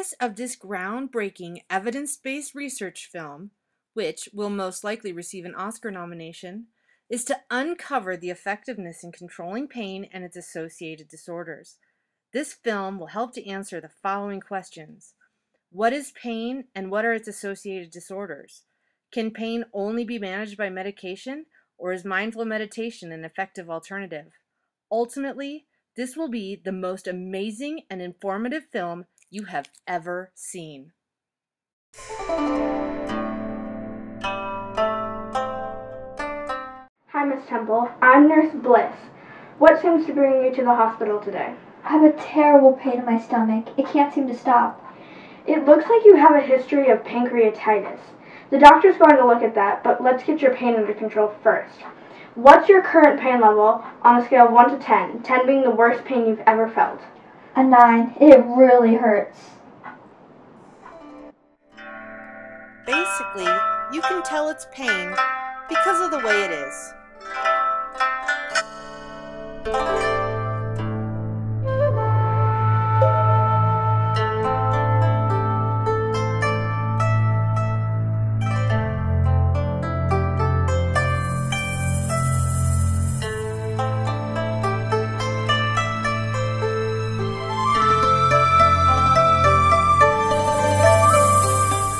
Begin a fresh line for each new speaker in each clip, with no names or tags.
purpose of this groundbreaking evidence-based research film, which will most likely receive an Oscar nomination, is to uncover the effectiveness in controlling pain and its associated disorders. This film will help to answer the following questions. What is pain and what are its associated disorders? Can pain only be managed by medication, or is mindful meditation an effective alternative? Ultimately, this will be the most amazing and informative film you have ever seen.
Hi, Miss Temple. I'm Nurse Bliss. What seems to bring you to the hospital today?
I have a terrible pain in my stomach. It can't seem to stop.
It looks like you have a history of pancreatitis. The doctor's going to look at that, but let's get your pain under control first. What's your current pain level on a scale of 1 to 10, 10 being the worst pain you've ever felt?
A 9. It really hurts.
Basically, you can tell it's pain because of the way it is.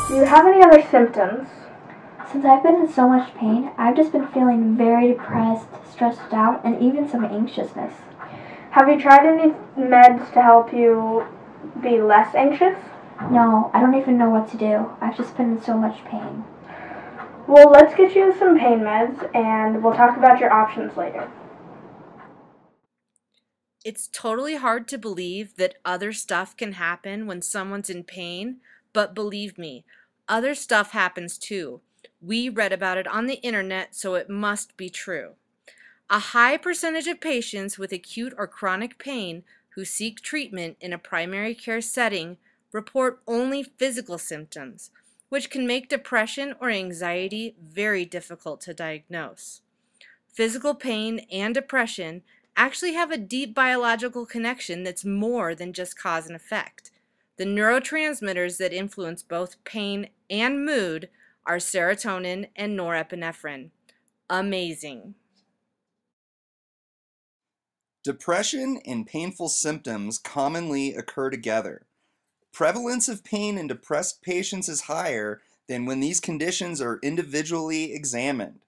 Do you have any other symptoms?
Since I've been in so much pain, I've just been feeling very depressed, stressed out, and even some anxiousness.
Have you tried any meds to help you be less anxious?
No, I don't even know what to do. I've just been in so much pain.
Well, let's get you some pain meds, and we'll talk about your options later.
It's totally hard to believe that other stuff can happen when someone's in pain, but believe me, other stuff happens too. We read about it on the internet, so it must be true. A high percentage of patients with acute or chronic pain who seek treatment in a primary care setting report only physical symptoms, which can make depression or anxiety very difficult to diagnose. Physical pain and depression actually have a deep biological connection that's more than just cause and effect. The neurotransmitters that influence both pain and mood are serotonin and norepinephrine. Amazing.
Depression and painful symptoms commonly occur together. Prevalence of pain in depressed patients is higher than when these conditions are individually examined.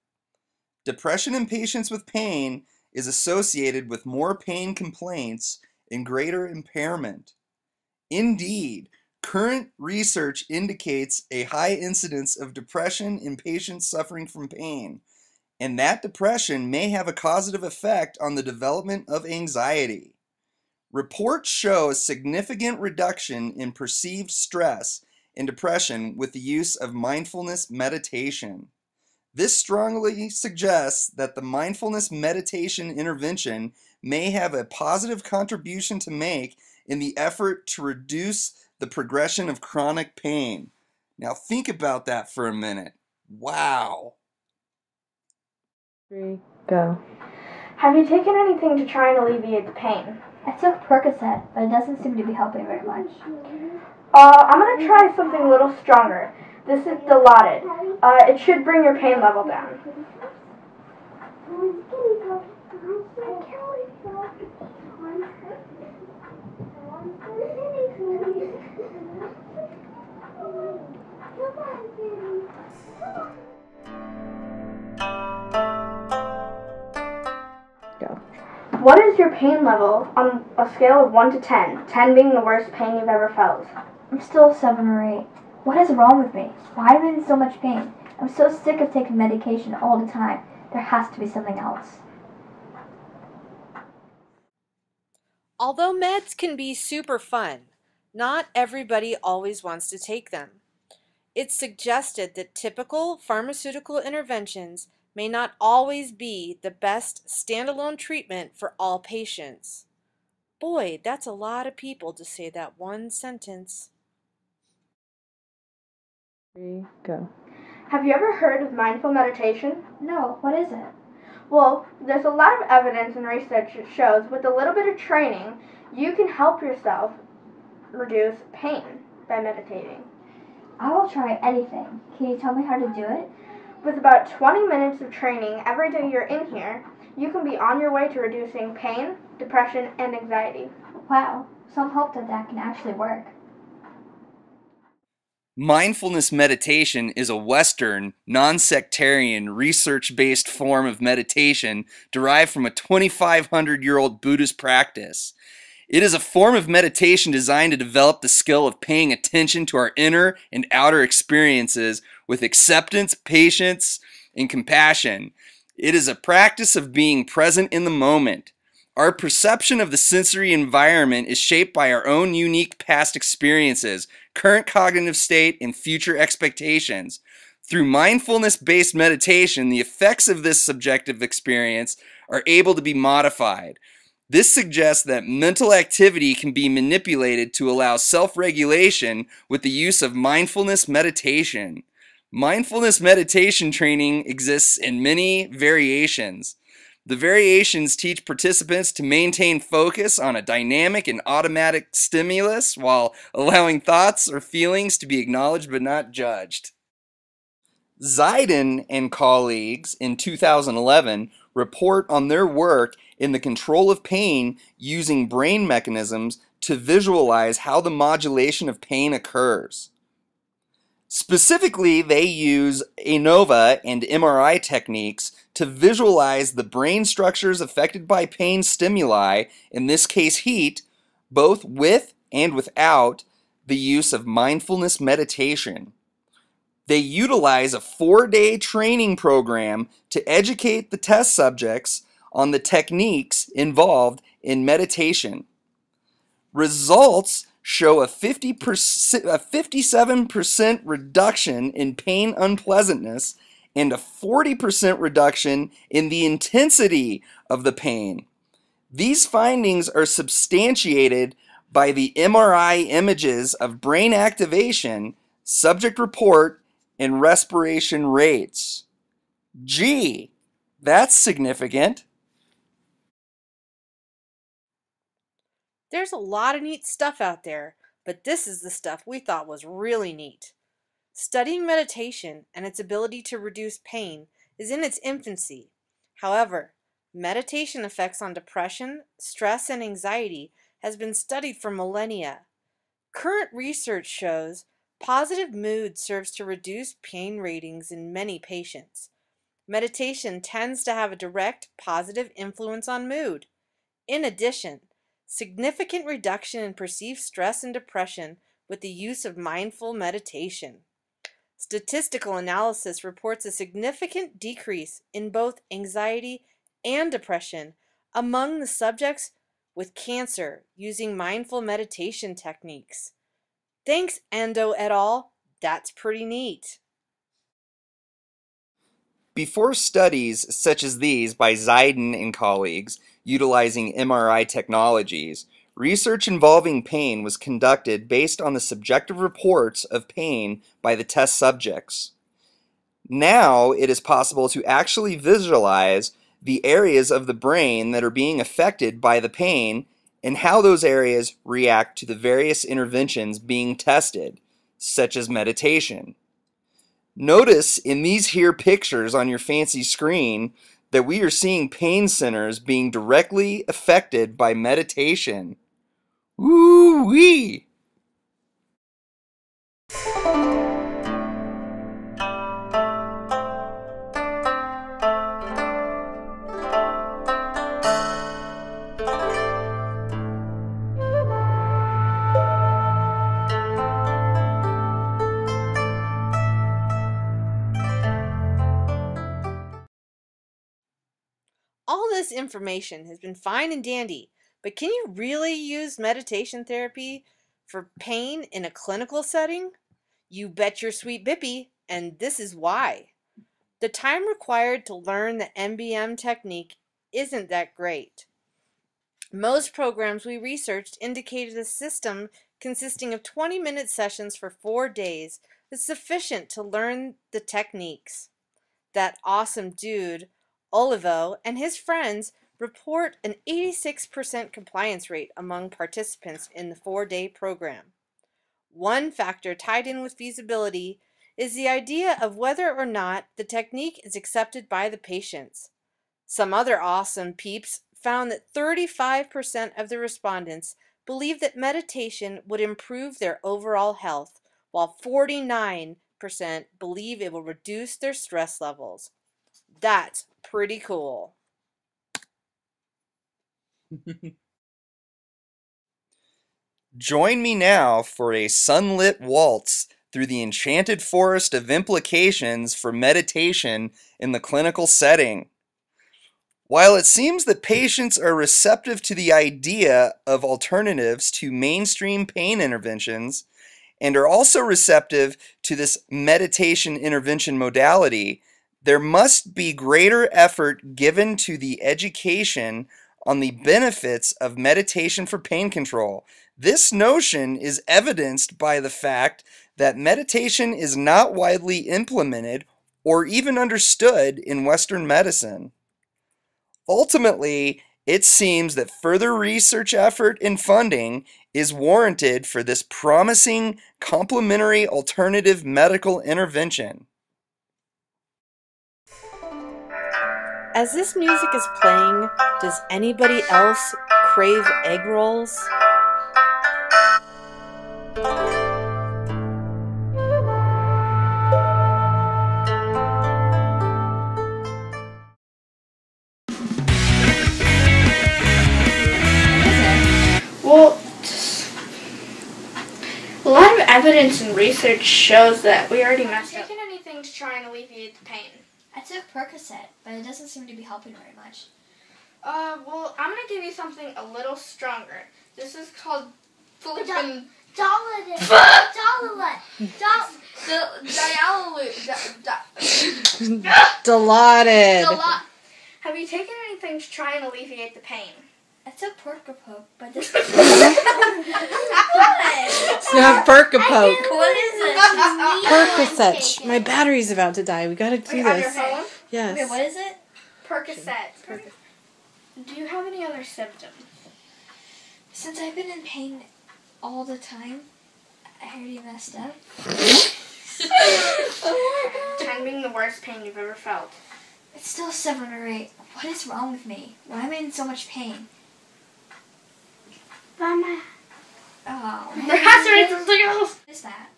Depression in patients with pain is associated with more pain complaints and greater impairment. Indeed, current research indicates a high incidence of depression in patients suffering from pain, and that depression may have a causative effect on the development of anxiety. Reports show a significant reduction in perceived stress and depression with the use of mindfulness meditation. This strongly suggests that the mindfulness meditation intervention may have a positive contribution to make in the effort to reduce the progression of chronic pain. Now think about that for a minute. Wow.
3, go. Have you taken anything to try and alleviate the pain?
I took Percocet, but it doesn't seem to be helping very much.
I'm going to try something a little stronger. This is Dilaudid. It should bring your pain level down. Go. What is your pain level on a scale of 1 to 10, 10 being the worst pain you've ever felt?
I'm still 7 or 8. What is wrong with me? Why am I in so much pain? I'm so sick of taking medication all the time. There has to be something else.
Although meds can be super fun, not everybody always wants to take them. It's suggested that typical pharmaceutical interventions may not always be the best standalone treatment for all patients. Boy, that's a lot of people to say that one sentence.
3, go. Have you ever heard of mindful meditation?
No, what is it?
Well, there's a lot of evidence and research that shows with a little bit of training, you can help yourself reduce pain. by meditating.
I will try anything. Can you tell me how to do it?
With about 20 minutes of training every day you're in here, you can be on your way to reducing pain, depression, and anxiety.
Wow, some hope that can actually work.
Mindfulness meditation is a Western, non-sectarian, research-based form of meditation derived from a 2,500-year-old Buddhist practice. It is a form of meditation designed to develop the skill of paying attention to our inner and outer experiences with acceptance, patience, and compassion. It is a practice of being present in the moment. Our perception of the sensory environment is shaped by our own unique past experiences, current cognitive state, and future expectations. Through mindfulness-based meditation, the effects of this subjective experience are able to be modified. This suggests that mental activity can be manipulated to allow self-regulation with the use of mindfulness meditation. Mindfulness meditation training exists in many variations. The variations teach participants to maintain focus on a dynamic and automatic stimulus while allowing thoughts or feelings to be acknowledged but not judged. Ziden and colleagues in 2011 report on their work in the control of pain using brain mechanisms to visualize how the modulation of pain occurs. Specifically, they use ANOVA and MRI techniques to visualize the brain structures affected by pain stimuli, in this case heat, both with and without the use of mindfulness meditation. They utilize a 4-day training program to educate the test subjects on the techniques involved in meditation. Results show a 57% reduction in pain unpleasantness and a 40% reduction in the intensity of the pain. These findings are substantiated by the MRI images of brain activation, subject report, and respiration rates. Gee, that's significant.
There's a lot of neat stuff out there, but this is the stuff we thought was really neat. Studying meditation and its ability to reduce pain is in its infancy. However, meditation effects on depression, stress, and anxiety has been studied for millennia. Current research shows positive mood serves to reduce pain ratings in many patients. Meditation tends to have a direct positive influence on mood. In addition, significant reduction in perceived stress and depression with the use of mindful meditation. Statistical analysis reports a significant decrease in both anxiety and depression among the subjects with cancer using mindful meditation techniques. Thanks, Endo et al. That's pretty neat.
Before studies such as these by Ziden and colleagues utilizing MRI technologies, research involving pain was conducted based on the subjective reports of pain by the test subjects. Now it is possible to actually visualize the areas of the brain that are being affected by the pain and how those areas react to the various interventions being tested, such as meditation. Notice in these here pictures on your fancy screen that we are seeing pain centers being directly affected by meditation. Woo-wee!
All this information has been fine and dandy, but can you really use meditation therapy for pain in a clinical setting? You bet your sweet bippy, and this is why. The time required to learn the MBM technique isn't that great. Most programs we researched indicated a system consisting of 20-minute sessions for 4 days is sufficient to learn the techniques. That awesome dude, Olivo, and his friends report an 86% compliance rate among participants in the 4-day program. One factor tied in with feasibility is the idea of whether or not the technique is accepted by the patients. Some other awesome peeps found that 35% of the respondents believed that meditation would improve their overall health, while 49% believe it will reduce their stress levels. That's pretty cool.
Join me now for a sunlit waltz through the enchanted forest of implications for meditation in the clinical setting. While it seems that patients are receptive to the idea of alternatives to mainstream pain interventions and are also receptive to this meditation intervention modality, there must be greater effort given to the education on the benefits of meditation for pain control. This notion is evidenced by the fact that meditation is not widely implemented or even understood in Western medicine. Ultimately, it seems that further research effort and funding is warranted for this promising complementary alternative medical intervention.
As this music is playing, does anybody else crave egg rolls?
Well, a lot of evidence and research shows that we already messed up. Taking anything to try and alleviate the pain?
I took Percocet, but it doesn't seem to be helping very much.
Well, I'm gonna give you something a little stronger. This is called flippin'.
Dilaudid.
Have you taken anything to try and alleviate the pain?
I took Percopoke, but this
It's not Percopoke.
What is it?
Percocet. My battery's about to die. We gotta do
On your
this.
phone?
Yes.
Wait, what is it?
Percocet. Do you have any other symptoms?
Since I've been in pain all the time, I already messed up.
10 being the worst pain you've ever felt.
It's still 7 or 8. What is wrong with me? Why am I in so much pain?
Mama.
Oh.
There has to be something else.
What is that?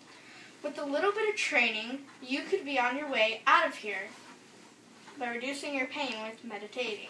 With a little bit of training, you could be on your way out of here by reducing your pain with meditating.